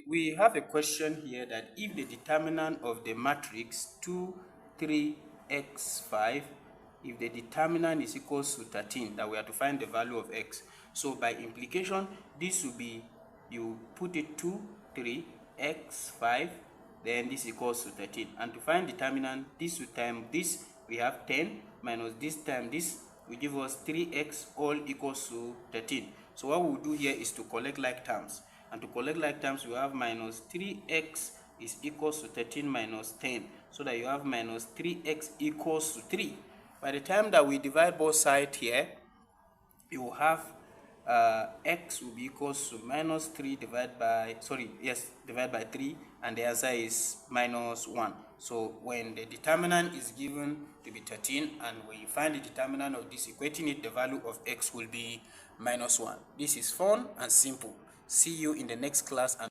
We have a question here that if the determinant of the matrix 2, 3, x, 5, if the determinant is equals to 13, that we have to find the value of x. So by implication, this will be, you put it 2, 3, x, 5, then this equals to 13. And to find determinant, this will time this, we have 10 minus this time this will give us 3x all equals to 13. So what we'll do here is to collect like terms. And to collect like terms, we have minus 3x is equals to 13 minus 10. So that you have minus 3x equals to 3. By the time that we divide both sides here, you will have x will be equals to minus 3 divided by 3, and the answer is minus 1. So when the determinant is given to be 13, and when you find the determinant of this, equating it, the value of x will be minus 1. This is fun and simple. See you in the next class. And